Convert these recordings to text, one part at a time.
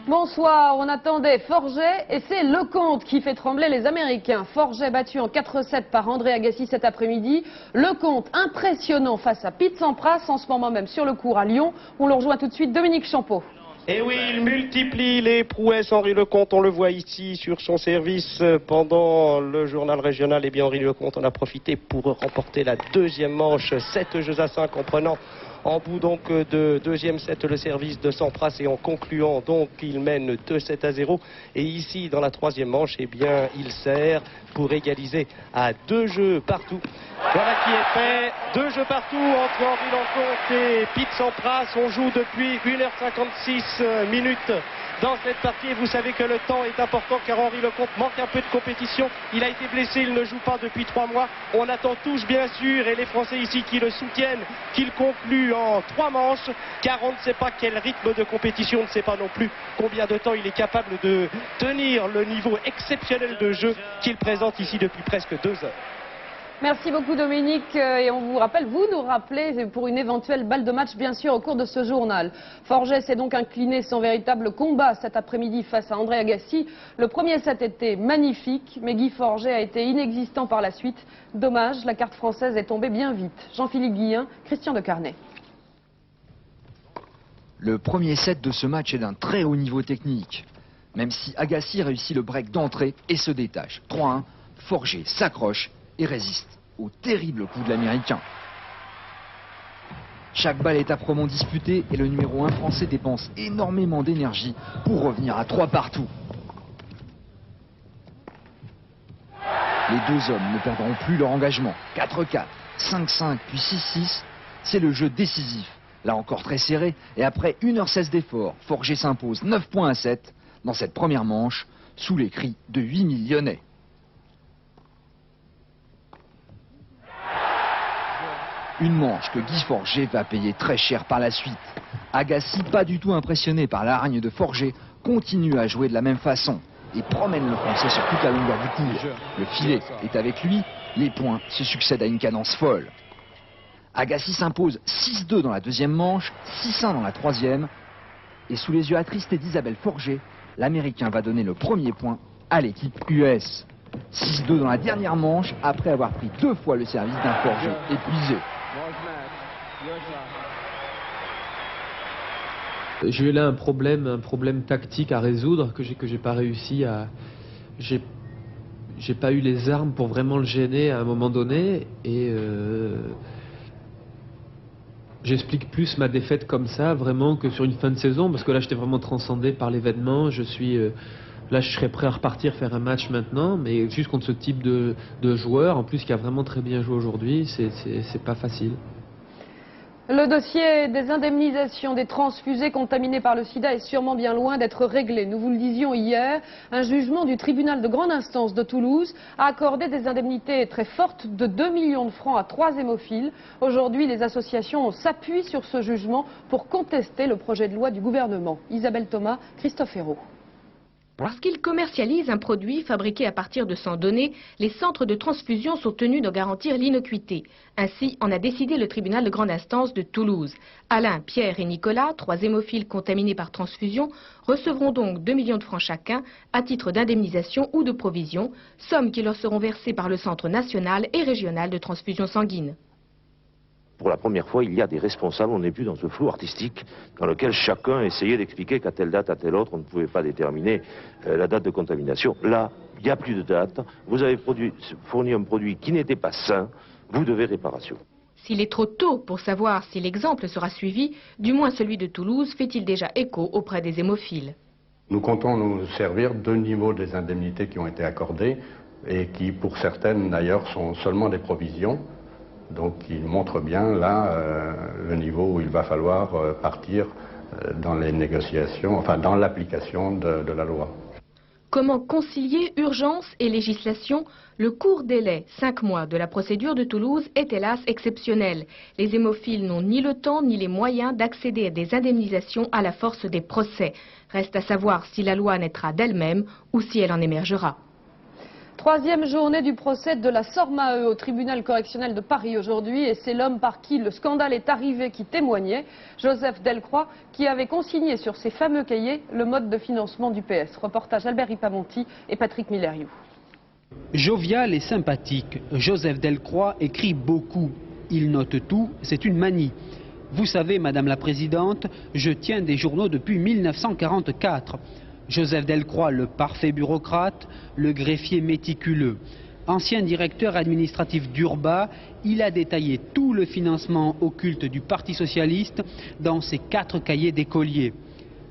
Bonsoir, on attendait Forget et c'est Lecomte qui fait trembler les Américains. Forget battu en 4-7 par André Agassi cet après-midi. Lecomte impressionnant face à Pete Sampras en ce moment même sur le court à Lyon. On le rejoint tout de suite, Dominique Champeau. Et oui, il multiplie les prouesses. Henri Lecomte, on le voit ici sur son service pendant le journal régional. Et bien Henri Lecomte en a profité pour remporter la deuxième manche, 7-5 en prenant en bout donc de deuxième set le service de Sampras et en concluant donc il mène 2-7-0 et ici dans la troisième manche eh bien il sert pour égaliser à 2 jeux partout. Voilà qui est fait, 2 jeux partout entre Henri Lecomte et Pete Sampras. On joue depuis 1h56 minutes dans cette partie et vous savez que le temps est important car Henri Lecomte manque un peu de compétition. Il a été blessé, il ne joue pas depuis 3 mois. On attend tous bien sûr et les Français ici qui le soutiennent qu'il conclue en 3 manches car on ne sait pas quel rythme de compétition, on ne sait pas non plus combien de temps il est capable de tenir le niveau exceptionnel de jeu qu'il présente ici depuis presque 2 heures. Merci beaucoup Dominique et on vous rappelle, vous nous rappelez pour une éventuelle balle de match bien sûr au cours de ce journal. Forget s'est donc incliné sans véritable combat cet après-midi face à André Agassi. Le premier set était magnifique mais Guy Forget a été inexistant par la suite. Dommage, la carte française est tombée bien vite. Jean-Philippe Guillain, Christian de Carnet. Le premier set de ce match est d'un très haut niveau technique. Même si Agassi réussit le break d'entrée et se détache. 3-1, Forget s'accroche et résiste au terrible coup de l'Américain. Chaque balle est âprement disputée et le numéro 1 français dépense énormément d'énergie pour revenir à 3 partout. Les deux hommes ne perdront plus leur engagement. 4-4, 5-5 puis 6-6, c'est le jeu décisif. Là encore très serré et après 1h16 d'effort, Forget s'impose 9 points à 7 dans cette première manche sous les cris de 8000 Lyonnais. Une manche que Guy Forget va payer très cher par la suite. Agassi, pas du tout impressionné par l'hargne de Forget, continue à jouer de la même façon et promène le Français sur toute la longueur du court. Le filet est avec lui, les points se succèdent à une cadence folle. Agassi s'impose 6-2 dans la deuxième manche, 6-1 dans la troisième. Et sous les yeux attristés d'Isabelle Forget, l'Américain va donner le premier point à l'équipe US. 6-2 dans la dernière manche, après avoir pris 2 fois le service d'un Forget épuisé. J'ai eu là un problème tactique à résoudre que j'ai pas réussi à... J'ai pas eu les armes pour vraiment le gêner à un moment donné et j'explique plus ma défaite comme ça vraiment que sur une fin de saison parce que là j'étais vraiment transcendé par l'événement. Là je serais prêt à repartir faire un match maintenant, mais juste contre ce type de joueur, en plus qui a vraiment très bien joué aujourd'hui, c'est pas facile. Le dossier des indemnisations des transfusés contaminés par le sida est sûrement bien loin d'être réglé. Nous vous le disions hier, un jugement du tribunal de grande instance de Toulouse a accordé des indemnités très fortes de 2 millions de francs à 3 hémophiles. Aujourd'hui, les associations s'appuient sur ce jugement pour contester le projet de loi du gouvernement. Isabelle Thomas, Christophe Hérault. Parce qu'ils commercialisent un produit fabriqué à partir de sang donné, les centres de transfusion sont tenus de garantir l'innocuité. Ainsi en a décidé le tribunal de grande instance de Toulouse. Alain, Pierre et Nicolas, 3 hémophiles contaminés par transfusion, recevront donc 2 millions de francs chacun à titre d'indemnisation ou de provision, sommes qui leur seront versées par le Centre national et régional de transfusion sanguine. Pour la première fois, il y a des responsables, on n'est plus dans ce flou artistique dans lequel chacun essayait d'expliquer qu'à telle date, à telle autre, on ne pouvait pas déterminer la date de contamination. Là, il n'y a plus de date, vous avez fourni un produit qui n'était pas sain, vous devez réparation. S'il est trop tôt pour savoir si l'exemple sera suivi, du moins celui de Toulouse fait-il déjà écho auprès des hémophiles. Nous comptons nous servir de niveau des indemnités qui ont été accordées et qui, pour certaines d'ailleurs, sont seulement des provisions. Donc il montre bien là le niveau où il va falloir partir dans les négociations, enfin dans l'application de la loi. Comment concilier urgence et législation? Le court délai, 5 mois, de la procédure de Toulouse est hélas exceptionnel. Les hémophiles n'ont ni le temps ni les moyens d'accéder à des indemnisations à la force des procès. Reste à savoir si la loi naîtra d'elle-même ou si elle en émergera. Troisième journée du procès de la Sormae au tribunal correctionnel de Paris aujourd'hui, et c'est l'homme par qui le scandale est arrivé qui témoignait, Joseph Delcroix, qui avait consigné sur ses fameux cahiers le mode de financement du PS. Reportage Albert Ripamonti et Patrick Milleriou. Jovial et sympathique, Joseph Delcroix écrit beaucoup. Il note tout, c'est une manie. Vous savez, Madame la Présidente, je tiens des journaux depuis 1944. Joseph Delcroix, le parfait bureaucrate, le greffier méticuleux. Ancien directeur administratif d'Urba, il a détaillé tout le financement occulte du Parti socialiste dans ses 4 cahiers d'écoliers.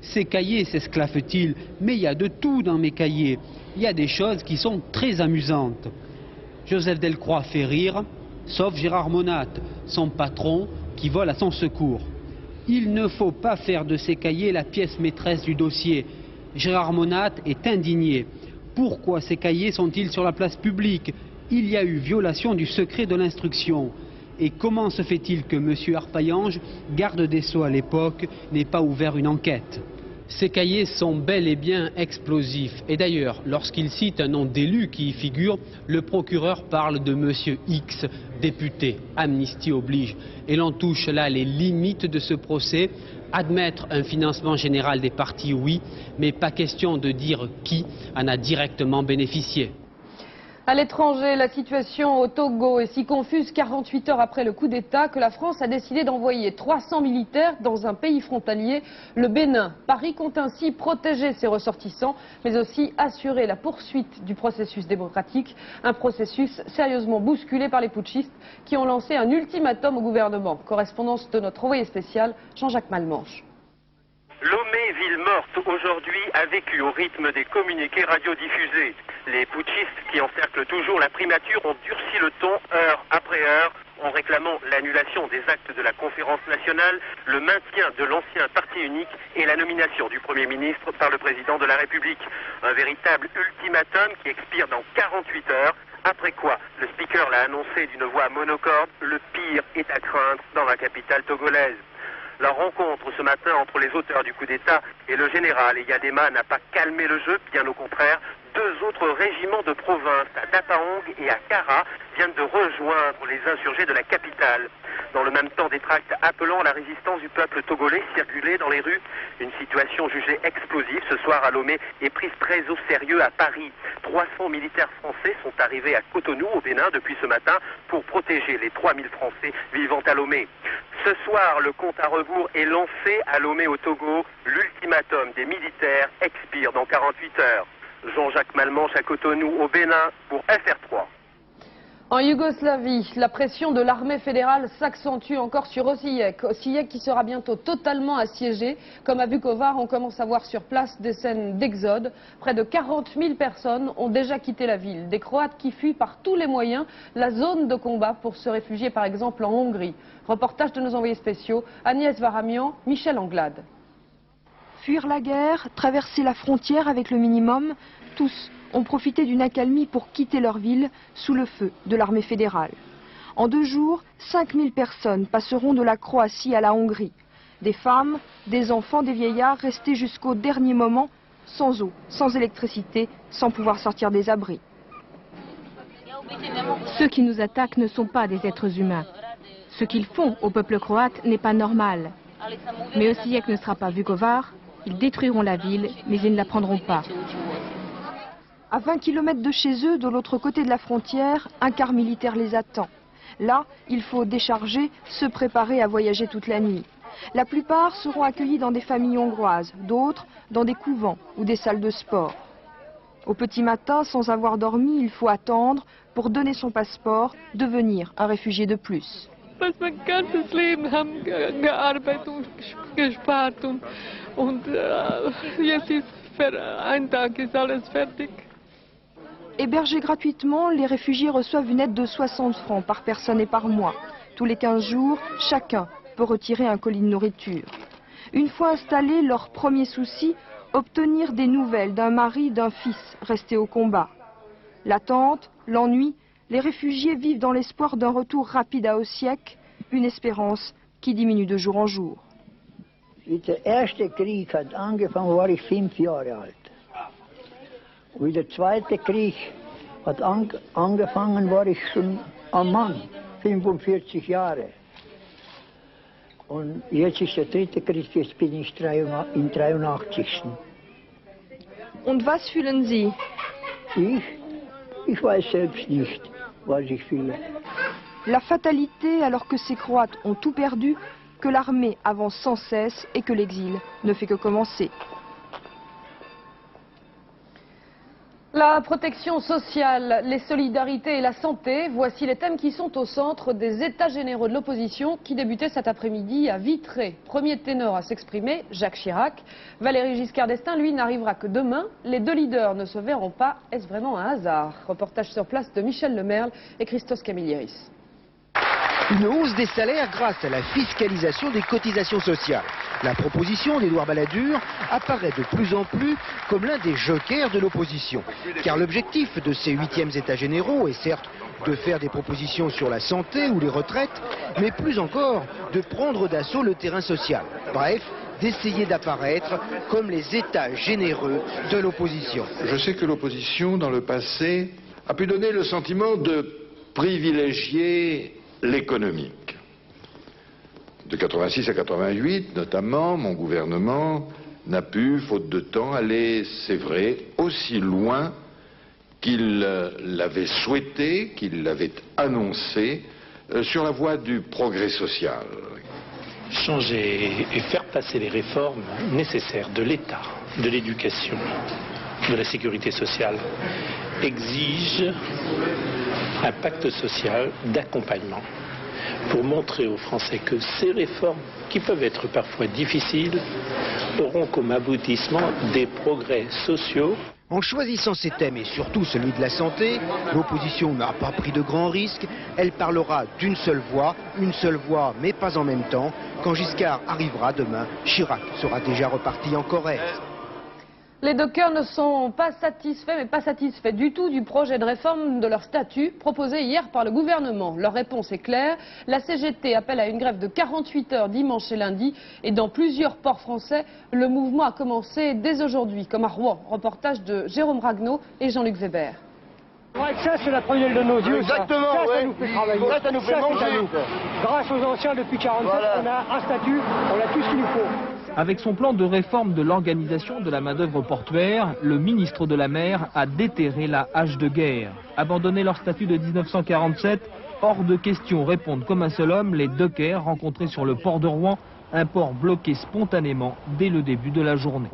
Ces cahiers, s'esclaffe-t-il, mais il y a de tout dans mes cahiers. Il y a des choses qui sont très amusantes. Joseph Delcroix fait rire, sauf Gérard Monat, son patron, qui vole à son secours. Il ne faut pas faire de ces cahiers la pièce maîtresse du dossier. Gérard Monat est indigné. Pourquoi ces cahiers sont-ils sur la place publique? Il y a eu violation du secret de l'instruction. Et comment se fait-il que M. Arpaillange, garde des Sceaux à l'époque, n'ait pas ouvert une enquête? Ces cahiers sont bel et bien explosifs. Et d'ailleurs, lorsqu'il cite un nom d'élu qui y figure, le procureur parle de M. X, député. Amnistie oblige. Et l'on touche là les limites de ce procès. Admettre un financement général des partis, oui, mais pas question de dire qui en a directement bénéficié. À l'étranger, la situation au Togo est si confuse 48 heures après le coup d'État que la France a décidé d'envoyer 300 militaires dans un pays frontalier, le Bénin. Paris compte ainsi protéger ses ressortissants, mais aussi assurer la poursuite du processus démocratique, un processus sérieusement bousculé par les putschistes qui ont lancé un ultimatum au gouvernement. Correspondance de notre envoyé spécial, Jean-Jacques Malmanche. Lomé, ville morte, aujourd'hui a vécu au rythme des communiqués radiodiffusés. Les putschistes qui encerclent toujours la primature ont durci le ton heure après heure en réclamant l'annulation des actes de la conférence nationale, le maintien de l'ancien parti unique et la nomination du Premier ministre par le président de la République. Un véritable ultimatum qui expire dans 48 heures, après quoi le speaker l'a annoncé d'une voix monocorde, le pire est à craindre dans la capitale togolaise. La rencontre ce matin entre les auteurs du coup d'État et le général Eyadema n'a pas calmé le jeu, bien au contraire. 2 autres régiments de province, à Dapaong et à Kara, viennent de rejoindre les insurgés de la capitale. Dans le même temps, des tracts appelant à la résistance du peuple togolais circulaient dans les rues. Une situation jugée explosive ce soir à Lomé est prise très au sérieux à Paris. 300 militaires français sont arrivés à Cotonou, au Bénin, depuis ce matin pour protéger les 3000 Français vivant à Lomé. Ce soir, le compte à rebours est lancé à Lomé au Togo. L'ultimatum des militaires expire dans 48 heures. Jean-Jacques Malmanche à Cotonou, au Bénin, pour FR3. En Yougoslavie, la pression de l'armée fédérale s'accentue encore sur Osijek. Osijek qui sera bientôt totalement assiégé. Comme à Vukovar, on commence à voir sur place des scènes d'exode. Près de 40 000 personnes ont déjà quitté la ville. Des Croates qui fuient par tous les moyens la zone de combat pour se réfugier par exemple en Hongrie. Reportage de nos envoyés spéciaux, Agnès Varamian, Michel Anglade. Fuir la guerre, traverser la frontière avec le minimum, tous ont profité d'une accalmie pour quitter leur ville sous le feu de l'armée fédérale. En 2 jours, 5000 personnes passeront de la Croatie à la Hongrie. Des femmes, des enfants, des vieillards restés jusqu'au dernier moment sans eau, sans électricité, sans pouvoir sortir des abris. Ceux qui nous attaquent ne sont pas des êtres humains. Ce qu'ils font au peuple croate n'est pas normal. Mais Osijek ne sera pas Vukovar. Ils détruiront la ville, mais ils ne la prendront pas. À 20 km de chez eux, de l'autre côté de la frontière, un car militaire les attend. Là, il faut décharger, se préparer à voyager toute la nuit. La plupart seront accueillis dans des familles hongroises, d'autres dans des couvents ou des salles de sport. Au petit matin, sans avoir dormi, il faut attendre pour donner son passeport, devenir un réfugié de plus. Hébergés gratuitement, les réfugiés reçoivent une aide de 60 francs par personne et par mois. Tous les 15 jours, chacun peut retirer un colis de nourriture. Une fois installés, leur premier souci, Obtenir des nouvelles d'un mari, d'un fils resté au combat. L'attente, l'ennui, les réfugiés vivent dans l'espoir d'un retour rapide à Osijek, une espérance qui diminue de jour en jour. Der erste Krieg hat angefangen, war ich 5 Jahre alt. Wie der zweite Krieg hat angefangen, war ich schon ein Mann, 45 Jahre. Und jetzt ist der dritte Krieg, jetzt bin ich im 83. Und was fühlen Sie? Ich weiß selbst nicht, was ich fühle. La fatalité alors que ces Croates ont tout perdu, que l'armée avance sans cesse et que l'exil ne fait que commencer. La protection sociale, les solidarités et la santé, voici les thèmes qui sont au centre des États généraux de l'opposition qui débutaient cet après-midi à Vitré. Premier ténor à s'exprimer, Jacques Chirac. Valéry Giscard d'Estaing, lui, n'arrivera que demain. Les deux leaders ne se verront pas. Est-ce vraiment un hasard? Reportage sur place de Michel Lemerle et Christos Camillieris. Une hausse des salaires grâce à la fiscalisation des cotisations sociales. La proposition d'Édouard Balladur apparaît de plus en plus comme l'un des jokers de l'opposition. Car l'objectif de ces 8e États généraux est certes de faire des propositions sur la santé ou les retraites, mais plus encore de prendre d'assaut le terrain social. Bref, d'essayer d'apparaître comme les États généreux de l'opposition. Je sais que l'opposition, dans le passé, a pu donner le sentiment de privilégier l'économique. De 86 à 88, notamment, mon gouvernement n'a pu, faute de temps, aller, c'est vrai, aussi loin qu'il l'avait souhaité, qu'il l'avait annoncé, sur la voie du progrès social. Changer et faire passer les réformes nécessaires de l'État, de l'éducation, de la sécurité sociale, exige un pacte social d'accompagnement pour montrer aux Français que ces réformes, qui peuvent être parfois difficiles, auront comme aboutissement des progrès sociaux. En choisissant ces thèmes et surtout celui de la santé, l'opposition n'a pas pris de grands risques. Elle parlera d'une seule voix mais pas en même temps. Quand Giscard arrivera demain, Chirac sera déjà reparti en Corrèze. Les dockers ne sont pas satisfaits, mais pas satisfaits du tout du projet de réforme de leur statut proposé hier par le gouvernement. Leur réponse est claire. La CGT appelle à une grève de 48 heures dimanche et lundi. Et dans plusieurs ports français, le mouvement a commencé dès aujourd'hui, comme à Rouen. Reportage de Jérôme Ragnaud et Jean-Luc Weber. Ça, c'est la prunelle de nos yeux. Exactement, ça nous fait travailler. Ça nous fait manger. Grâce aux anciens, depuis 47, voilà. On a un statut, on a tout ce qu'il nous faut. Avec son plan de réforme de l'organisation de la main-d'œuvre portuaire, le ministre de la Mer a déterré la hache de guerre. Abandonner leur statut de 1947, hors de question, répondent comme un seul homme les dockers rencontrés sur le port de Rouen, un port bloqué spontanément dès le début de la journée.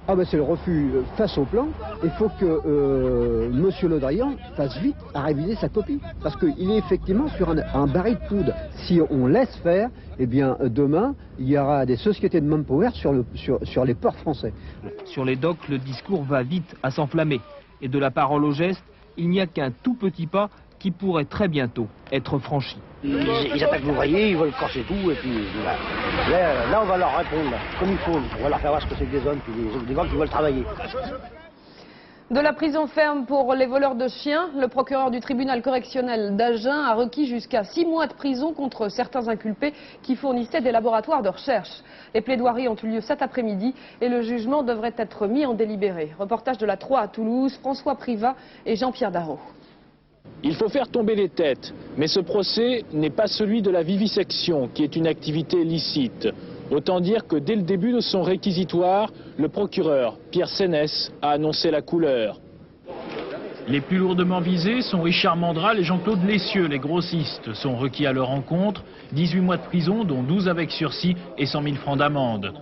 Ah ben c'est le refus face au plan. Il faut que Monsieur Le Drian fasse vite à réviser sa copie. Parce qu'il est effectivement sur un baril de poudre. Si on laisse faire, eh bien demain, il y aura des sociétés de manpower sur les ports français. Sur les docks, le discours va vite à s'enflammer. Et de la parole au geste, il n'y a qu'un tout petit pas qui pourrait très bientôt être franchi. Ils attaquent l'ouvrier, ils veulent casser tout, et puis là on va leur répondre comme il faut. On va leur faire voir ce que c'est que des hommes, puis des gens qui veulent travailler. De la prison ferme pour les voleurs de chiens, le procureur du tribunal correctionnel d'Agen a requis jusqu'à 6 mois de prison contre certains inculpés qui fournissaient des laboratoires de recherche. Les plaidoiries ont eu lieu cet après-midi et le jugement devrait être mis en délibéré. Reportage de la 3 à Toulouse, François Privat et Jean-Pierre Darro. Il faut faire tomber les têtes, mais ce procès n'est pas celui de la vivisection, qui est une activité licite. Autant dire que dès le début de son réquisitoire, le procureur, Pierre Sénès, a annoncé la couleur. Les plus lourdement visés sont Richard Mandral et Jean-Claude Lessieux, les grossistes, sont requis à leur encontre, 18 mois de prison, dont 12 avec sursis et 100 000 francs d'amende.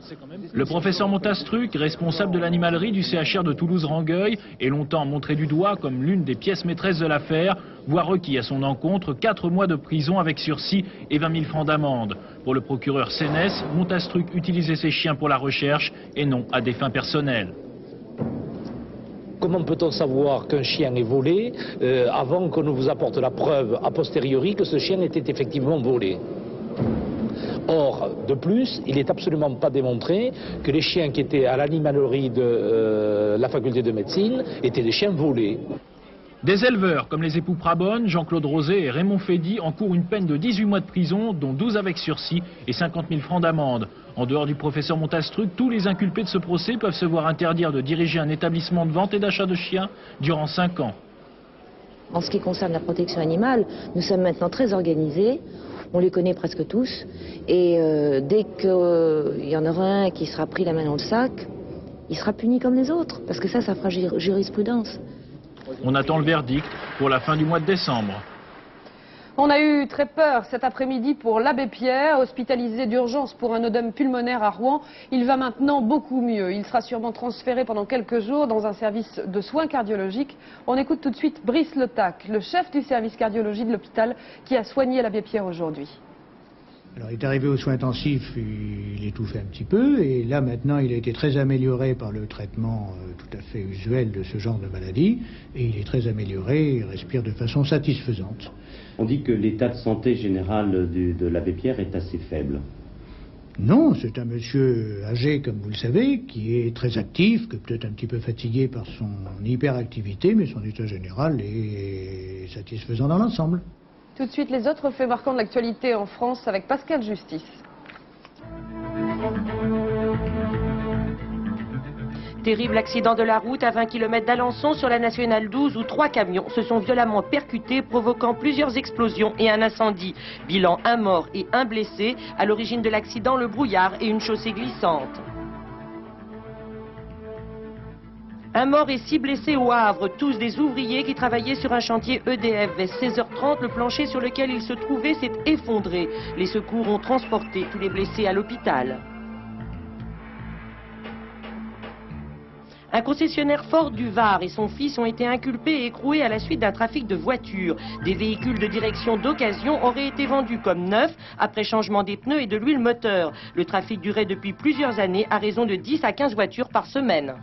Le professeur Montastruc, responsable de l'animalerie du CHR de Toulouse-Rangueil, est longtemps montré du doigt comme l'une des pièces maîtresses de l'affaire, voit requis à son encontre 4 mois de prison avec sursis et 20 000 francs d'amende. Pour le procureur Sénès, Montastruc utilisait ses chiens pour la recherche et non à des fins personnelles. Comment peut-on savoir qu'un chien est volé avant qu'on ne vous apporte la preuve a posteriori que ce chien était effectivement volé? Or, de plus, il n'est absolument pas démontré que les chiens qui étaient à l'animalerie de la faculté de médecine étaient des chiens volés. Des éleveurs comme les époux Prabonne, Jean-Claude Rosé et Raymond Fédy encourent une peine de 18 mois de prison, dont 12 avec sursis et 50 000 francs d'amende. En dehors du professeur Montastruc, tous les inculpés de ce procès peuvent se voir interdire de diriger un établissement de vente et d'achat de chiens durant 5 ans. En ce qui concerne la protection animale, nous sommes maintenant très organisés. On les connaît presque tous. Et dès qu'il y en aura un qui sera pris la main dans le sac, il sera puni comme les autres. Parce que ça fera jurisprudence. On attend le verdict pour la fin du mois de décembre. On a eu très peur cet après-midi pour l'abbé Pierre, hospitalisé d'urgence pour un œdème pulmonaire à Rouen. Il va maintenant beaucoup mieux. Il sera sûrement transféré pendant quelques jours dans un service de soins cardiologiques. On écoute tout de suite Brice Letac, le chef du service cardiologie de l'hôpital qui a soigné l'abbé Pierre aujourd'hui. Alors, il est arrivé aux soins intensifs, il étouffait un petit peu, et là maintenant il a été très amélioré par le traitement tout à fait usuel de ce genre de maladie, et il est très amélioré, il respire de façon satisfaisante. On dit que l'état de santé général de l'abbé Pierre est assez faible. Non, c'est un monsieur âgé, comme vous le savez, qui est très actif, que peut-être un petit peu fatigué par son hyperactivité, mais son état général est satisfaisant dans l'ensemble. Tout de suite, les autres faits marquants de l'actualité en France avec Pascal Justice. Terrible accident de la route à 20 km d'Alençon sur la nationale 12 où 3 camions se sont violemment percutés, provoquant plusieurs explosions et un incendie. Bilan, 1 mort et 1 blessé. À l'origine de l'accident, le brouillard et une chaussée glissante. 1 mort et 6 blessés au Havre, tous des ouvriers qui travaillaient sur un chantier EDF. Vers 16h30, le plancher sur lequel ils se trouvaient s'est effondré. Les secours ont transporté tous les blessés à l'hôpital. Un concessionnaire Ford du Var et son fils ont été inculpés et écroués à la suite d'un trafic de voitures. Des véhicules de direction d'occasion auraient été vendus comme neufs après changement des pneus et de l'huile moteur. Le trafic durait depuis plusieurs années à raison de 10 à 15 voitures par semaine.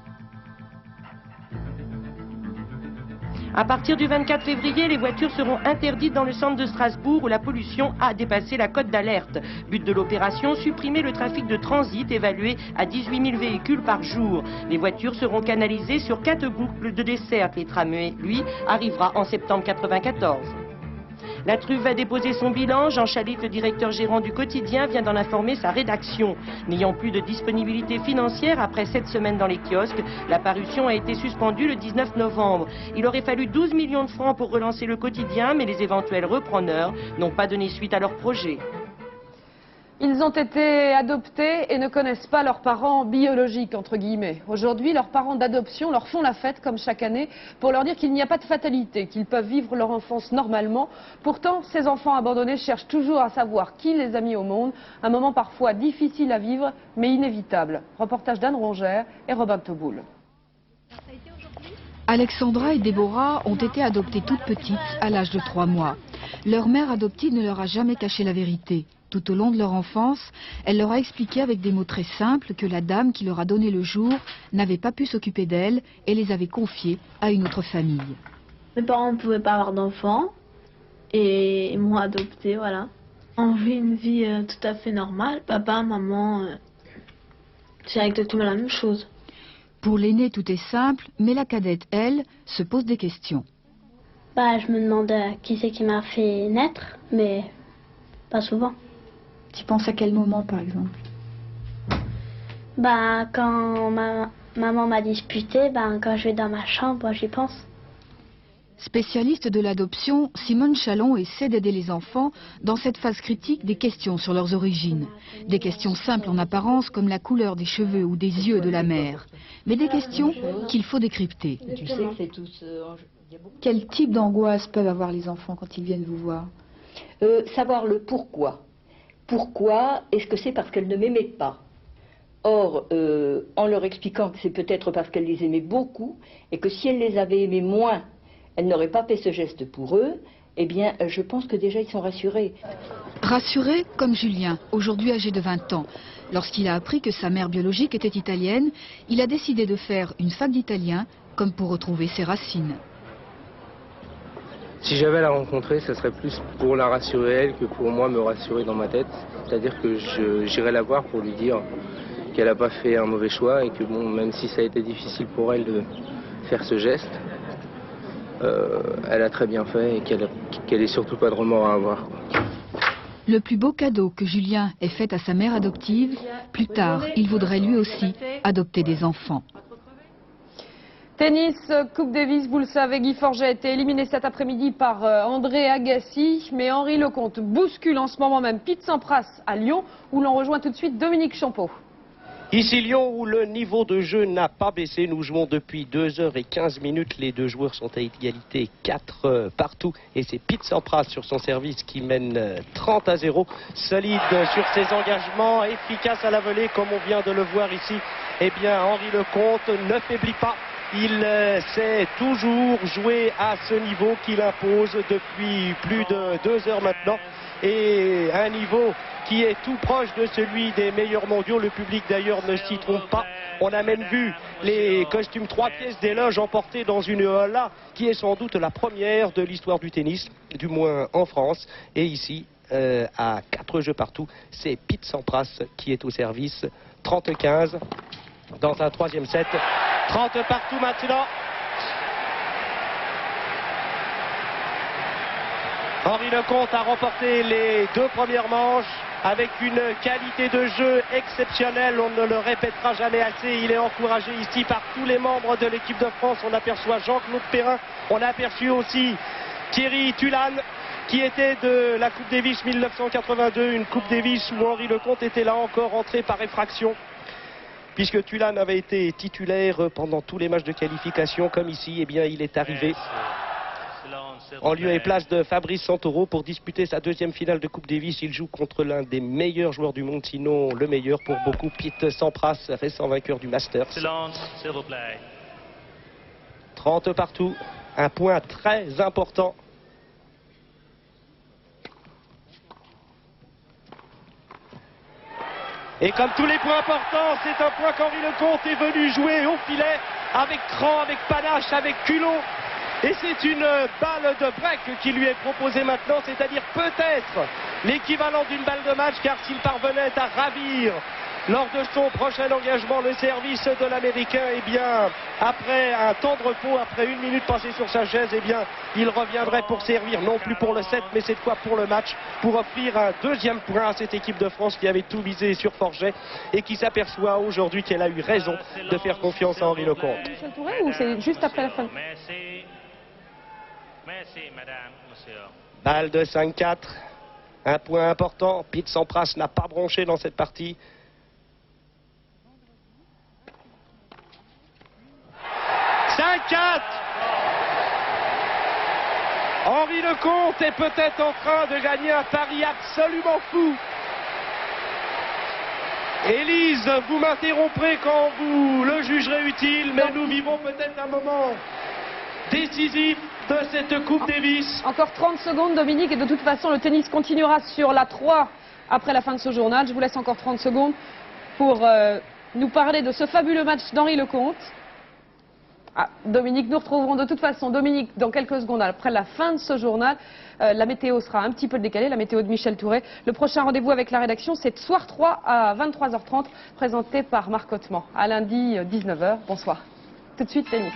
À partir du 24 février, les voitures seront interdites dans le centre de Strasbourg où la pollution a dépassé la cote d'alerte. But de l'opération, supprimer le trafic de transit évalué à 18 000 véhicules par jour. Les voitures seront canalisées sur 4 boucles de desserte. Les tramways, lui, arrivera en septembre 1994. La truffe va déposer son bilan. Jean Chalit, le directeur gérant du quotidien, vient d'en informer sa rédaction. N'ayant plus de disponibilité financière après 7 semaines dans les kiosques, la parution a été suspendue le 19 novembre. Il aurait fallu 12 millions de francs pour relancer le quotidien, mais les éventuels repreneurs n'ont pas donné suite à leur projet. Ils ont été adoptés et ne connaissent pas leurs parents biologiques, entre guillemets. Aujourd'hui, leurs parents d'adoption leur font la fête, comme chaque année, pour leur dire qu'il n'y a pas de fatalité, qu'ils peuvent vivre leur enfance normalement. Pourtant, ces enfants abandonnés cherchent toujours à savoir qui les a mis au monde. Un moment parfois difficile à vivre, mais inévitable. Reportage d'Anne Rongère et Robin Teboul. Alexandra et Déborah ont été adoptées toutes petites, à l'âge de 3 mois. Leur mère adoptive ne leur a jamais caché la vérité. Tout au long de leur enfance, elle leur a expliqué avec des mots très simples que la dame qui leur a donné le jour n'avait pas pu s'occuper d'elles et les avait confiées à une autre famille. Mes parents ne pouvaient pas avoir d'enfants et ils m'ont adoptée, voilà. On vit une vie tout à fait normale. Papa, maman, c'est exactement la même chose. Pour l'aînée, tout est simple, mais la cadette, elle, se pose des questions. Je me demande qui c'est qui m'a fait naître, mais pas souvent. Tu penses à quel moment, par exemple? Quand maman m'a disputé, quand je vais dans ma chambre, j'y pense. Spécialiste de l'adoption, Simone Chalon essaie d'aider les enfants dans cette phase critique des questions sur leurs origines. Des questions simples en apparence comme la couleur des cheveux ou des yeux de la mère. Mais des questions qu'il faut décrypter. Tu sais que c'est tous... Quel type d'angoisse peuvent avoir les enfants quand ils viennent vous voir? Savoir le pourquoi. Pourquoi est-ce que c'est parce qu'elle ne m'aimait pas? Or, en leur expliquant que c'est peut-être parce qu'elle les aimait beaucoup et que si elle les avait aimés moins, elle n'aurait pas fait ce geste pour eux, eh bien, je pense que déjà ils sont rassurés. Rassurés comme Julien, aujourd'hui âgé de 20 ans. Lorsqu'il a appris que sa mère biologique était italienne, il a décidé de faire une fac d'italien comme pour retrouver ses racines. Si j'avais à la rencontrer, ce serait plus pour la rassurer elle que pour moi me rassurer dans ma tête. C'est-à-dire que j'irai la voir pour lui dire qu'elle n'a pas fait un mauvais choix et que bon, même si ça a été difficile pour elle de faire ce geste, elle a très bien fait et qu'elle ait surtout pas de remords à avoir, quoi. Le plus beau cadeau que Julien ait fait à sa mère adoptive, plus tard, il voudrait lui aussi adopter des enfants. Tennis, Coupe Davis, vous le savez, Guy Forget a été éliminé cet après-midi par André Agassi, mais Henri Lecomte bouscule en ce moment même Pete Sampras à Lyon, où l'on rejoint tout de suite Dominique Champeau. Ici Lyon, où le niveau de jeu n'a pas baissé. Nous jouons depuis 2h15. Les deux joueurs sont à égalité 4 partout. Et c'est Pete Sampras sur son service qui mène 30-0. Solide sur ses engagements, efficace à la volée comme on vient de le voir ici. Eh bien, Henri Lecomte ne faiblit pas. Il sait toujours jouer à ce niveau qu'il impose depuis plus de 2 heures maintenant. Et un niveau qui est tout proche de celui des meilleurs mondiaux. Le public d'ailleurs ne s'y trompe pas. On a même vu les costumes 3 pièces d'éloge emportés dans une Ola qui est sans doute la première de l'histoire du tennis, du moins en France. Et ici, à 4 jeux partout, c'est Pete Sampras qui est au service. 30-15 dans un 3e set. 30 partout maintenant. Henri Lecomte a remporté les 2 premières manches avec une qualité de jeu exceptionnelle. On ne le répétera jamais assez. Il est encouragé ici par tous les membres de l'équipe de France. On aperçoit Jean-Claude Perrin. On a aperçu aussi Thierry Tulane, qui était de la Coupe Davis 1982. Une Coupe Davis où Henri Lecomte était là encore entré par effraction, puisque Tulane avait été titulaire pendant tous les matchs de qualification. Comme ici, eh bien, il est arrivé en lieu et place de Fabrice Santoro pour disputer sa 2e finale de Coupe Davis. Il joue contre l'un des meilleurs joueurs du monde, sinon le meilleur pour beaucoup, Pete Sampras, récent vainqueur du Masters. 30 partout, un point très important. Et comme tous les points importants, c'est un point qu'Henri Lecomte est venu jouer au filet avec cran, avec panache, avec culot. Et c'est une balle de break qui lui est proposée maintenant, c'est-à-dire peut-être l'équivalent d'une balle de match, car s'il parvenait à ravir lors de son prochain engagement le service de l'Américain, eh bien, après un temps de repos, après 1 minute passée sur sa chaise, eh bien, il reviendrait pour servir, non plus pour le 7, mais cette fois pour le match, pour offrir un 2e point à cette équipe de France qui avait tout misé sur Forget et qui s'aperçoit aujourd'hui qu'elle a eu raison de faire confiance à Henri Lecomte. Michel Touré, ou c'est juste après la fin? Balle de 5-4, un point important. Pete Sampras n'a pas bronché dans cette partie. Henri Lecomte est peut-être en train de gagner un pari absolument fou. Élise, vous m'interromprez quand vous le jugerez utile, mais nous vivons peut-être un moment décisif de cette Coupe Davis. Encore 30 secondes, Dominique, et de toute façon, le tennis continuera sur la 3 après la fin de ce journal. Je vous laisse encore 30 secondes pour nous parler de ce fabuleux match d'Henri Lecomte. Ah, Dominique, nous retrouverons de toute façon Dominique dans quelques secondes après la fin de ce journal. La météo sera un petit peu décalée, la météo de Michel Touré. Le prochain rendez-vous avec la rédaction, c'est Soir 3 à 23h30, présenté par Marc Hautement. À lundi 19h. Bonsoir. Tout de suite, tennis.